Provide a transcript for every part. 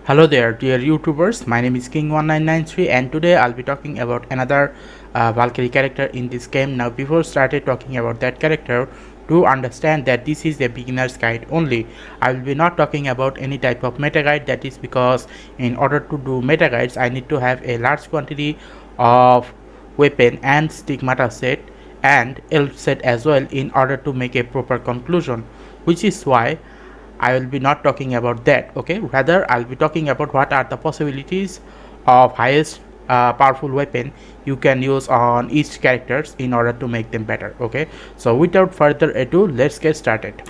Hello there, dear YouTubers. My name is King1993, and today I'll be talking about another Valkyrie character in this game. Now, before started talking about that character, to understand that this is a beginner's guide only. I will be not talking about any type of meta guide. That is because in order to do meta guides, I need to have a large quantity of weapon and stigmata set and elf set as well in order to make a proper conclusion, which is why I will be not talking about that. Okay, rather I'll be talking about what are the possibilities of highest powerful weapon you can use on each characters in order to make them better. Okay, so without further ado, let's get started.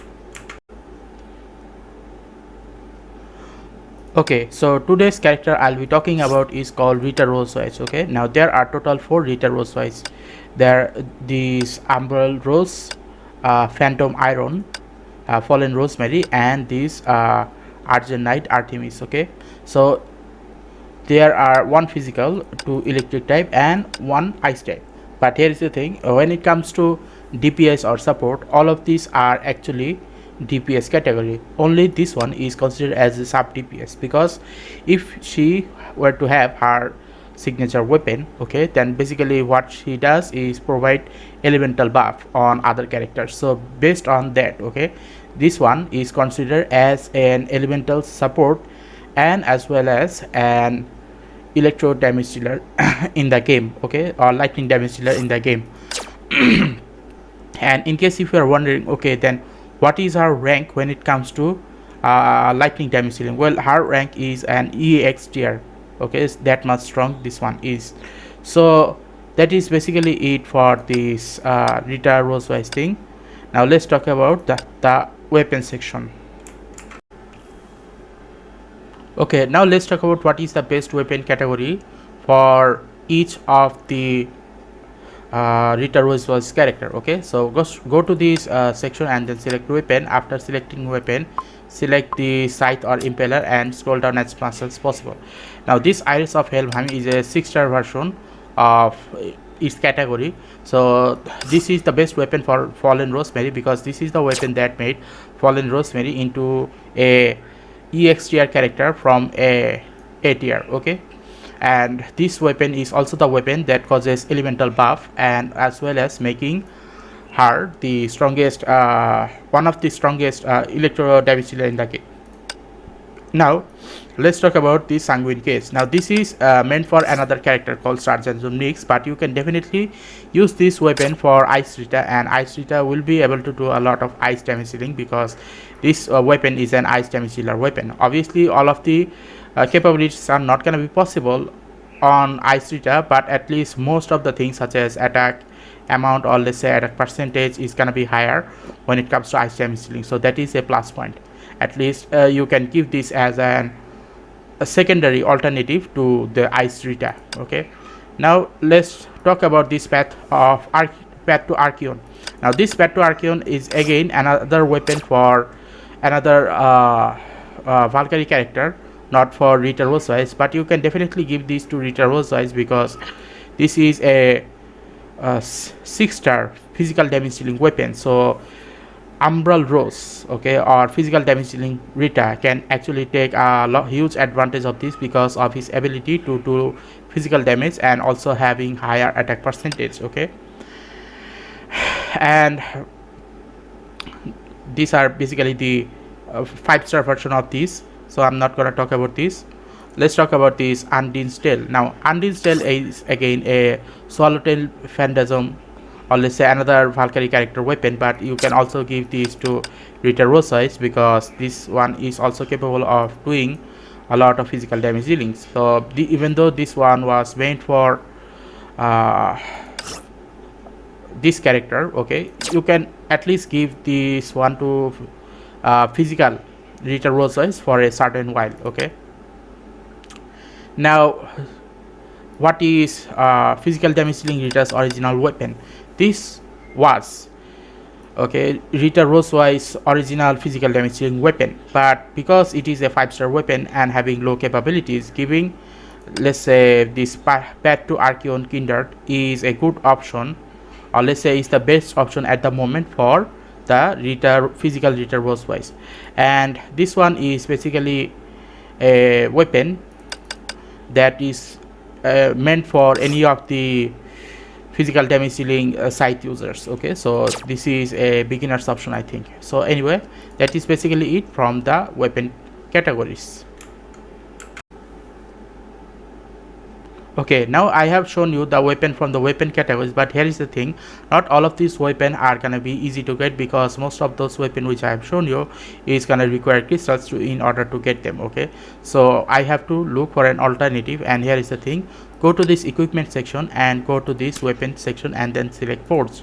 Okay, so today's character I'll be talking about is called Rita Rossweisse. Okay, now there are total 4 Rita Rossweisse. There these Umbral Rose, Phantom Iron, Fallen Rosemary, and this Argent Knight Artemis. Okay, so there are one physical, 2 electric type, and 1 ice type. But here is the thing: when it comes to DPS or support, all of these are actually DPS category. Only this one is considered as a sub DPS, because if she were to have her signature weapon, okay, then basically what she does is provide elemental buff on other characters. So based on that, okay, this one is considered as an elemental support and as well as an electro damage dealer in the game, okay, or lightning damage dealer in the game. And in case if you are wondering, okay, then what is her rank when it comes to lightning damage dealing? Well, her rank is an EX tier. Okay, it's that much strong this one is. So that is basically it for this Rita Rossweisse thing. Now let's talk about the weapon section. Okay, now let's talk about what is the best weapon category for each of the Rita Rossweisse character. Okay, so go to this section and then select weapon. After selecting weapon, select the scythe or impeller and scroll down as much as possible. Now this Iris of Helheim is a 6-star version of its category. So this is the best weapon for Fallen Rosemary, because this is the weapon that made Fallen Rosemary into a EX tier character from a tier. Okay, and this weapon is also the weapon that causes elemental buff and as well as making her the strongest one of the strongest electro damage dealer in the game. Now let's talk about the Sanguine case. Now this is meant for another character called Sergeant Nix, but you can definitely use this weapon for Ice Rita, and Ice Rita will be able to do a lot of ice damage dealing because this weapon is an ice damage dealer weapon. Obviously all of the capabilities are not going to be possible on Ice Rita, but at least most of the things such as attack amount or let's say attack percentage is going to be higher when it comes to ice damage dealing. So that is a plus point. At least you can give this as a secondary alternative to the Ice Rita. Okay, now let's talk about this path to Archeon. Now this path to Archeon is again another weapon for another Valkyrie character, not for Rita Rossweisse, but you can definitely give this to Rita Rossweisse because this is a 6-star physical damage dealing weapon. So Umbral Rose, okay, or physical damage dealing Rita can actually take a huge advantage of this because of his ability to do physical damage and also having higher attack percentage. Okay, and these are basically the 5-star version of this, so I'm not gonna talk about this. Let's talk about this Undine's Tale. Now Undine's Tale is again a Swallowtail Phantasm, or let's say another Valkyrie character weapon, but you can also give these to Rita Rossweisse because this one is also capable of doing a lot of physical damage dealing. So even though this one was made for this character, okay, you can at least give this one to physical Rita Rossweisse for a certain while. Okay, now what is physical damage dealing Rita's original weapon? This was, okay, Rita Rossweisse's original physical damage dealing weapon, but because it is a 5-star weapon and having low capabilities, giving let's say this path to Archeon Kindred is a good option, or let's say is the best option at the moment for the physical Rita Rossweisse. And this one is basically a weapon that is meant for any of the physical damage dealing site users. Okay, so this is a beginner's option, I think. So anyway, that is basically it from the weapon categories. Okay, now I have shown you the weapon from the weapon categories, but here is the thing, not all of these weapons are gonna be easy to get, because most of those weapons which I have shown you is gonna require crystals in order to get them. Okay, so I have to look for an alternative, and here is the thing, go to this equipment section and go to this weapon section and then select forge.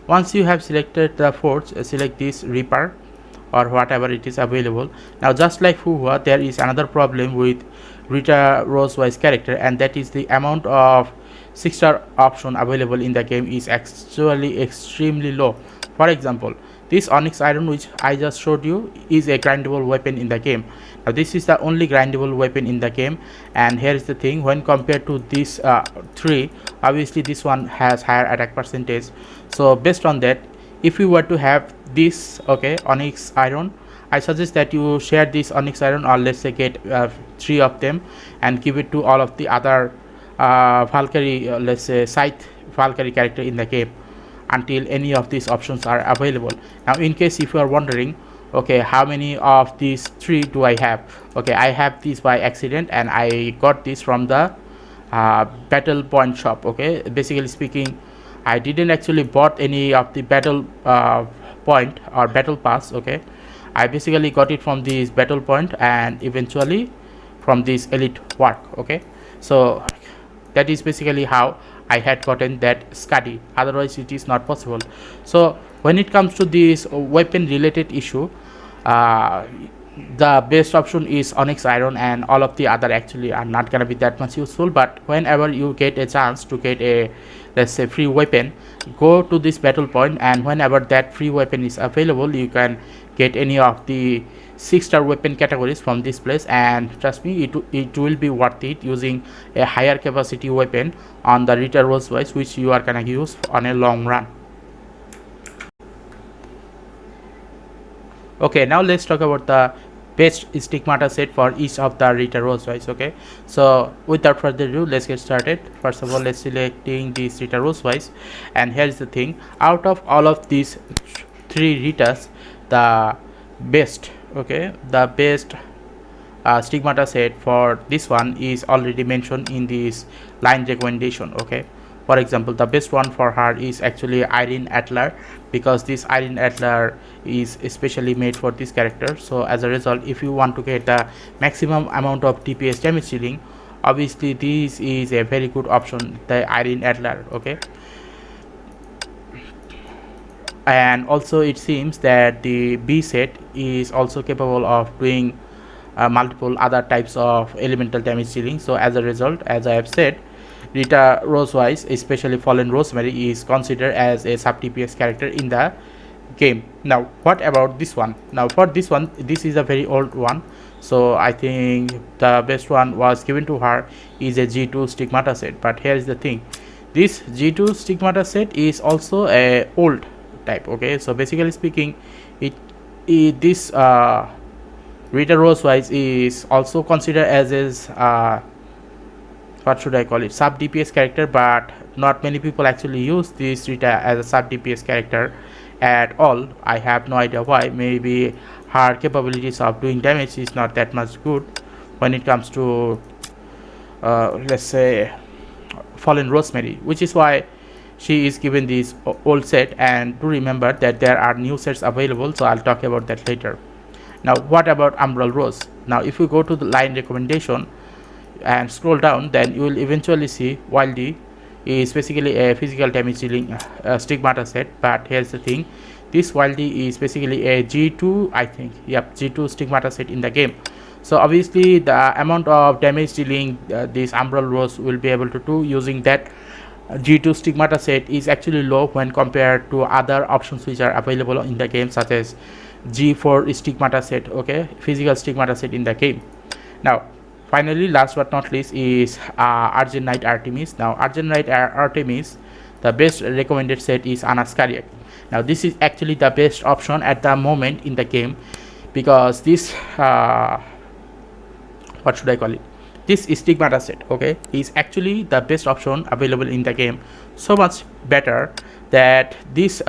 Once you have selected the forge, select this reaper or whatever it is available. Now just like Fuhua, there is another problem with Rita Rossweisse character, and that is the amount of 6-star option available in the game is actually extremely low. For example, this onyx iron which I just showed you is a grindable weapon in the game. Now this is the only grindable weapon in the game, and here is the thing, when compared to this 3, obviously this one has higher attack percentage. So based on that, if you were to have this, okay, onyx iron, I suggest that you share this onyx iron, or let's say get 3 of them and give it to all of the other Valkyrie, let's say scythe Valkyrie character in the game until any of these options are available. Now in case if you are wondering, okay, how many of these 3 do I have? Okay, I have this by accident, and I got this from the battle point shop. Okay, basically speaking, I didn't actually bought any of the battle point or battle pass. Okay, I basically got it from this battle point and eventually from this elite work. Okay, so that is basically how I had gotten that Scuddy, otherwise it is not possible. So when it comes to this weapon related issue, the best option is onyx iron, and all of the other actually are not gonna be that much useful. But whenever you get a chance to get a, let's say, free weapon, go to this battle point, and whenever that free weapon is available, you can get any of the 6-star weapon categories from this place, and trust me, it will be worth it using a higher capacity weapon on the Rita Rossweisse, which you are gonna use on a long run. Okay, now let's talk about the best stigmata set for each of the Rita Rossweisse. Okay, so without further ado, let's get started. First of all, let's selecting this Rita Rossweisse, and here's the thing, out of all of these 3 Ritas, the best, okay, the best stigmata set for this one is already mentioned in this line recommendation. Okay, for example, the best one for her is actually Iron Atlar, because this Iron Atlar is especially made for this character. So as a result, if you want to get the maximum amount of DPS damage dealing, obviously this is a very good option, the Iron Atlar. Okay, and also it seems that the B set is also capable of doing multiple other types of elemental damage dealing. So as a result, as I have said, Rita Rossweisse, especially Fallen Rosemary, is considered as a sub DPS character in the game. Now what about this one? Now for this one, this is a very old one, so I think the best one was given to her is a G2 stigmata set. But here is the thing, this G2 stigmata set is also a old type. Okay, so basically speaking, this Rita Rossweisse is also considered as what should I call it, sub DPS character, but not many people actually use this Rita as a sub DPS character at all. I have no idea why. Maybe her capabilities of doing damage is not that much good when it comes to let's say Fallen Rosemary, which is why she is given this old set. And to remember that there are new sets available, so I'll talk about that later. Now what about Umbral Rose? Now if you go to the line recommendation and scroll down, then you will eventually see Wildy is basically a physical damage dealing stigmata set. But here's the thing, this Wildy is basically a G2, I think, yep, G2 stigmata set in the game. So obviously the amount of damage dealing this Umbral Rose will be able to do using that G2 stigmata set is actually low when compared to other options which are available in the game, such as G4 stigmata set, okay, physical stigmata set in the game. Now finally, last but not least, is Argent Knight Artemis. Now Argent Knight Artemis, the best recommended set is Anaskariak. Now this is actually the best option at the moment in the game, because this what should I call it, this stigmata set, okay, is actually the best option available in the game, so much better that this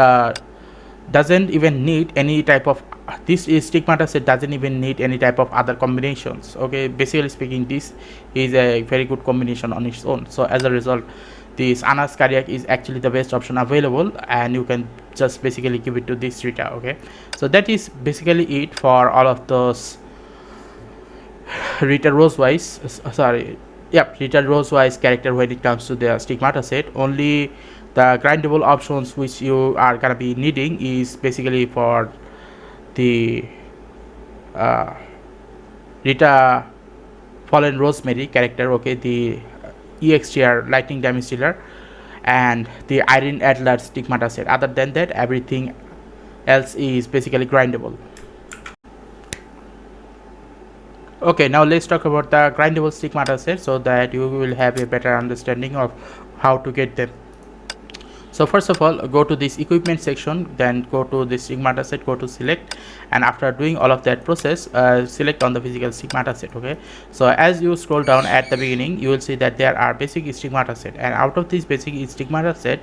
doesn't even need any type of, this is stigmata set doesn't even need any type of other combinations, okay. Basically speaking, this is a very good combination on its own. So as a result, this Ana's cardiac is actually the best option available, and you can just basically give it to this Rita, okay. So that is basically it for all of those Rita Rossweisse, Rita Rossweisse character when it comes to the stigmata set. Only the grindable options which you are gonna be needing is basically for the Rita Fallen Rosemary character, okay, the EXTR lightning damage dealer, and the Iron Adler stigmata set. Other than that, everything else is basically grindable. Okay, now let's talk about the grindable stigmata set so that you will have a better understanding of how to get them. So first of all, go to this equipment section, then go to the stigmata set, go to select, and after doing all of that process, select on the physical stigmata set, okay. So as you scroll down at the beginning, you will see that there are basic stigmata set, and out of this basic stigmata set,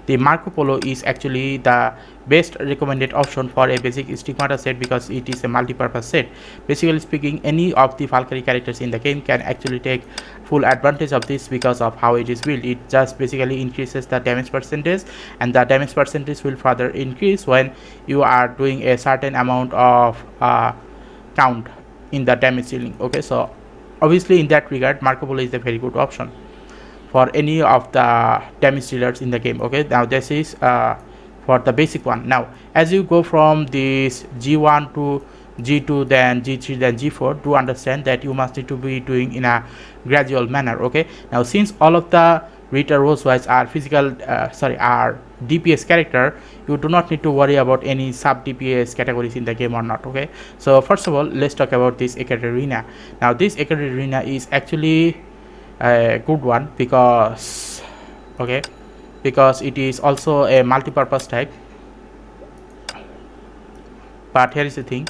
the Marco Polo is actually the best recommended option for a basic stigmata set because it is a multi-purpose set. Basically speaking, any of the Valkyrie characters in the game can actually take full advantage of this because of how it is built. It just basically increases the damage percentage, and the damage percentage will further increase when you are doing a certain amount of count in the damage dealing, okay. So obviously in that regard, Marco Polo is a very good option for any of the damage dealers in the game, okay. Now this is for the basic one. Now as you go from this G1 to G2, then G3, then G4, do understand that you must need to be doing in a gradual manner, okay. Now since all of the Rita Rossweisse are are DPS character, you do not need to worry about any sub DPS categories in the game or not, okay. So first of all, let's talk about this Ekaterina. Now this Ekaterina is actually a good one because, okay, because it is also a multi-purpose type. But here is the thing,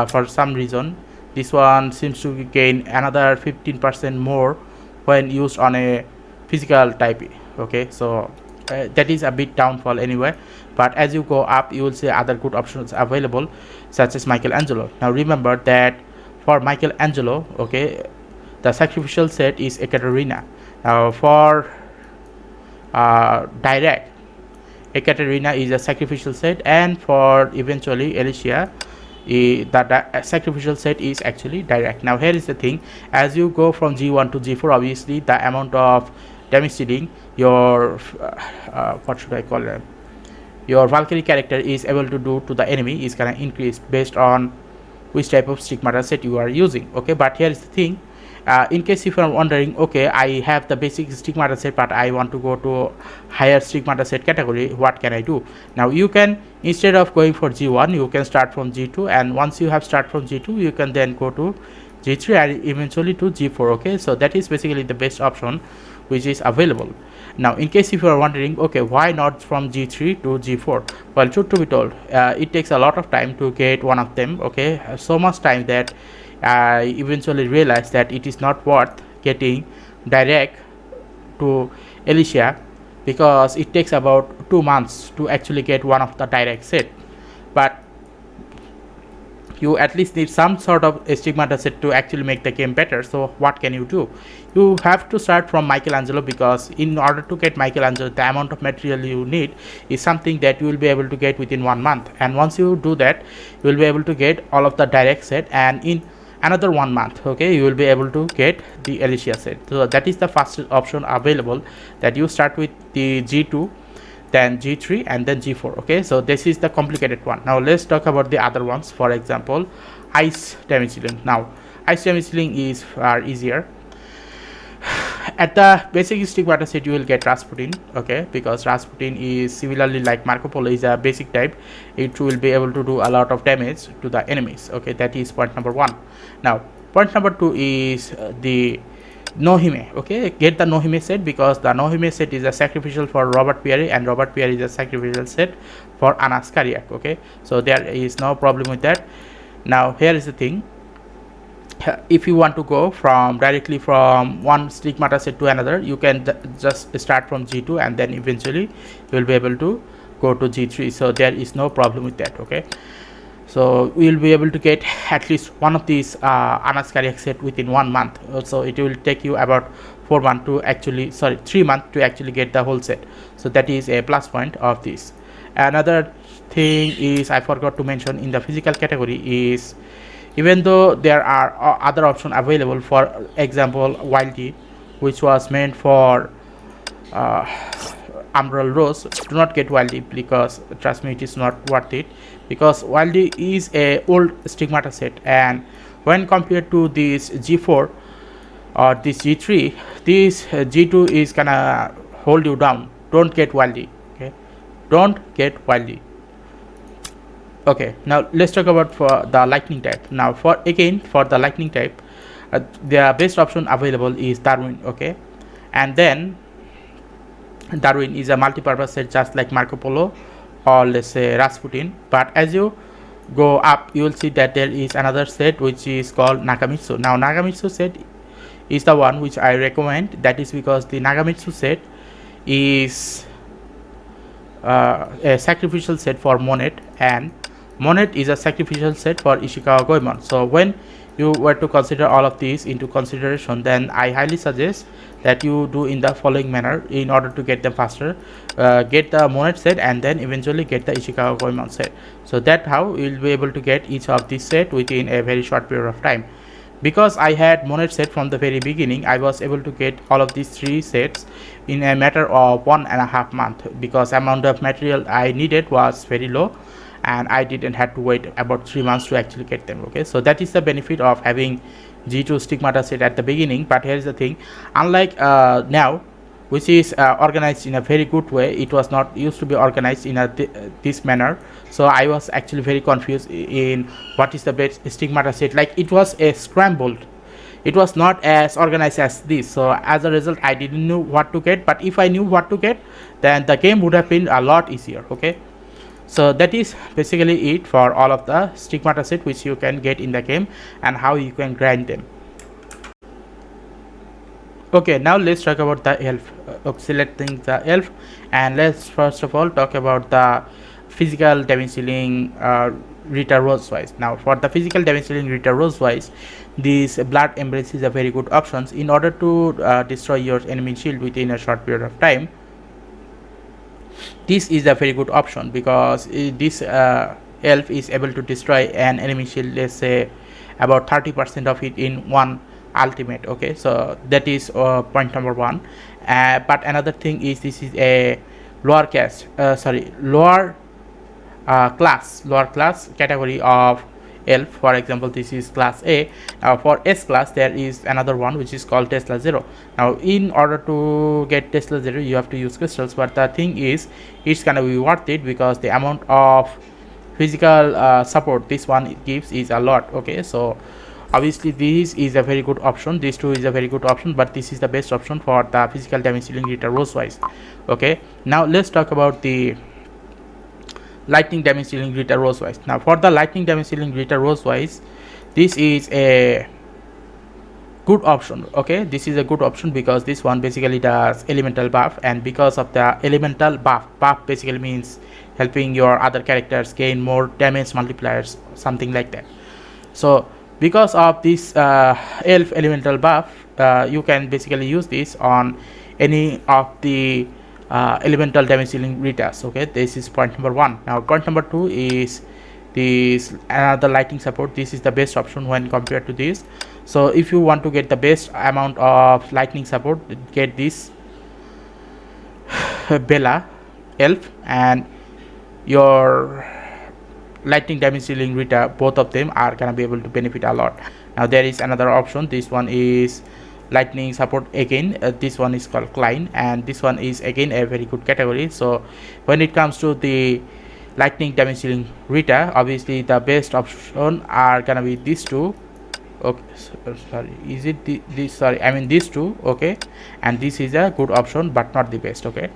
for some reason this one seems to gain another 15% more when used on a physical type, okay. So that is a bit downfall anyway, but as you go up, you will see other good options available, such as Michelangelo. Now remember that for Michelangelo, okay, the sacrificial set is Ekaterina. Now for direct, Ekaterina is a sacrificial set, and for eventually Alicia, the sacrificial set is actually direct. Now here is the thing, as you go from G1 to G4, obviously the amount of damage dealing your what should I call it, your Valkyrie character is able to do to the enemy is gonna increase based on which type of stigmata set you are using, okay. But here is the thing, in case if you are wondering, okay, I have the basic stigmata set but I want to go to higher stigmata set category, what can I do? Now you can, instead of going for G1, you can start from G2, and once you have start from G2, you can then go to G3 and eventually to G4, okay. So that is basically the best option which is available. Now in case if you are wondering, okay, why not from G3 to G4? Well, truth to be told, it takes a lot of time to get one of them, okay. So much time that I eventually realized that it is not worth getting direct to Alicia because it takes about 2 months to actually get one of the direct set. But you at least need some sort of stigmata set to actually make the game better. So what can you do? You have to start from Michelangelo, because in order to get Michelangelo, the amount of material you need is something that you will be able to get within 1 month, and once you do that, you will be able to get all of the direct set, and in another 1 month, okay, you will be able to get the Alicia set. So that is the first option available, that you start with the G2, then G3, and then G4, okay. So this is the complicated one. Now let's talk about the other ones. For example, ice damage dealing. Now ice damage dealing is far easier. At the basic stigmata set, you will get Rasputin, okay, because Rasputin is similarly like Marco Polo, is a basic type. It will be able to do a lot of damage to the enemies, okay. That is point number 1. Now point number 2 is the Nohime, okay. Get the Nohime set, because the Nohime set is a sacrificial for Robert Pierre, and Robert Pierre is a sacrificial set for Ana's cardiac, okay. So there is no problem with that. Now here is the thing, if you want to go from directly from one stigmata set to another, you can just start from G2 and then eventually you will be able to go to G3. So there is no problem with that. Okay, so we will be able to get at least one of these Anas cardiac set within 1 month. So it will take you about 4 months to actually, sorry, 3 months to actually get the whole set. So that is a plus point of this. Another thing is I forgot to mention in the physical category is, even though there are other options available, for example Wildy, which was meant for Umbral Rose, do not get Wildy because trust me, it is not worth it, because Wildy is a old stigmata set, and when compared to this G4 or this G3, this G2 is gonna hold you down. Don't get Wildy. Okay, don't get Wildy. Okay, now let's talk about for the lightning type. Now for the lightning type, the best option available is Darwin. Okay, and then Darwin is a multi-purpose set just like Marco Polo or let's say Rasputin, but as you go up you will see that there is another set which is called Nakamitsu. Now Nakamitsu set is the one which I recommend. That is because the Nakamitsu set is a sacrificial set for Monet, and Monet is a sacrificial set for Ishikawa Goemon. So when you were to consider all of these into consideration, then I highly suggest that you do in the following manner in order to get them faster. Get the Monet set and then eventually get the Ishikawa Goemon set. So that how you will be able to get each of these set within a very short period of time. Because I had Monet set from the very beginning, I was able to get all of these 3 sets in a matter of 1.5 months, because amount of material I needed was very low and I didn't have to wait about 3 months to actually get them. Okay, so that is the benefit of having G2 stigmata set at the beginning. But here is the thing, unlike now, which is organized in a very good way, it was not used to be organized in a this manner. So I was actually very confused in what is the best stigmata set. Like, it was a scrambled, it was not as organized as this. So as a result I didn't know what to get, but if I knew what to get, then the game would have been a lot easier. Okay, so that is basically it for all of the stigmata set which you can get in the game and how you can grind them. Okay, now let's talk about the elf. Selecting the elf, and let's first of all talk about the physical damage dealing Rita Rossweisse. Now for the physical damage dealing Rita Rossweisse, this blood embrace is a very good option in order to destroy your enemy shield within a short period of time. This is a very good option because this elf is able to destroy an enemy shield, let's say about 30% of it in one ultimate. Okay, so that is point number 1. But another thing is, this is a lower class category of elf. For example, this is class A. For S class there is another one which is called Tesla Zero. Now in order to get Tesla Zero you have to use crystals, but the thing is it's gonna be worth it because the amount of physical support this one gives is a lot. Okay, so obviously this is a very good option, this too is a very good option, but this is the best option for the physical damage dealing Rita Rossweisse. Okay, now let's talk about the lightning damage dealing Rita Rossweisse. Now for the lightning damage dealing Rita Rossweisse, this is a good option. Okay, this is a good option because this one basically does elemental buff, and because of the elemental buff basically means helping your other characters gain more damage multipliers, something like that. So because of this elf elemental buff, you can basically use this on any of the elemental damage dealing Ritas. Okay, this is point number 1. Now point number 2 is this another lightning support. This is the best option when compared to this. So if you want to get the best amount of lightning support, get this Bella elf and your lightning damage dealing Rita. Both of them are gonna be able to benefit a lot. Now there is another option. This one is lightning support again. This one is called Klein, and this one is again a very good category. So when it comes to the lightning damage dealing Rita, obviously the best option are gonna be these two. Okay, sorry, is it this? Sorry, I mean these two. Okay, and this is a good option but not the best. Okay,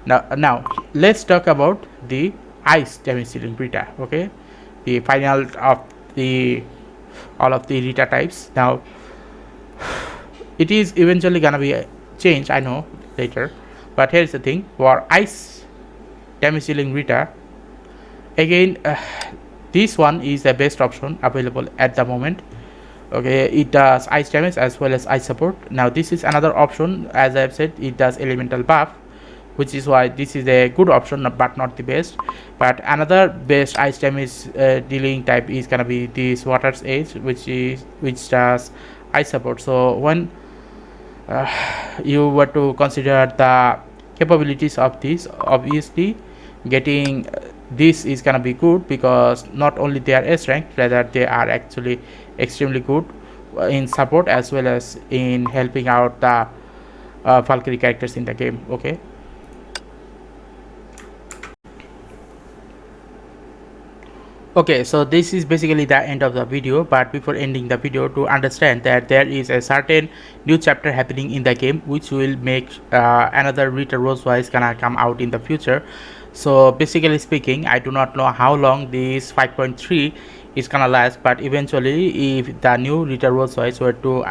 now let's talk about the ice damage dealing Rita. Okay, the final of the all of the Rita types. Now it is eventually gonna be changed, I know, later, but here's the thing. For ice damage dealing Rita, again, this one is the best option available at the moment. Okay, it does ice damage as well as ice support. Now this is another option, as I've said, it does elemental buff, which is why this is a good option but not the best. But another best ice damage dealing type is gonna be this Water's Edge, which does ice support. So when you were to consider the capabilities of this, obviously getting this is gonna be good, because not only they are S rank, rather they are actually extremely good in support as well as in helping out the Valkyrie characters in the game. Okay, okay, so this is basically the end of the video. But before ending the video, to understand that there is a certain new chapter happening in the game which will make another Rita Rossweisse gonna come out in the future. So basically speaking, I do not know how long this 5.3 is gonna last, but eventually if the new Rita Rossweisse were to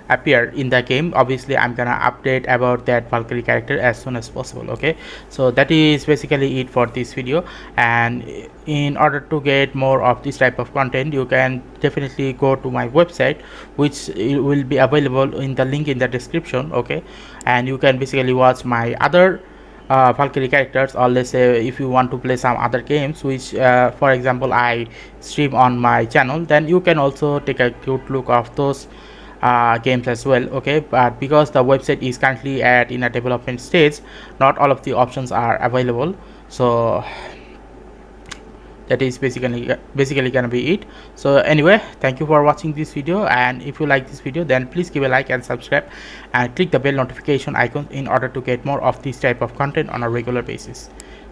appear in the game, obviously I'm gonna update about that Valkyrie character as soon as possible. Okay, so that is basically it for this video, and in order to get more of this type of content, you can definitely go to my website, which will be available in the link in the description. Okay, and you can basically watch my other Valkyrie characters, or let's say if you want to play some other games which for example I stream on my channel, then you can also take a good look of those games as well. Okay, but because the website is currently in a development stage, not all of the options are available. So that is basically gonna be it. So anyway, thank you for watching this video, and if you like this video, then please give a like and subscribe and click the bell notification icon in order to get more of this type of content on a regular basis.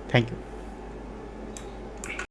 Thank you.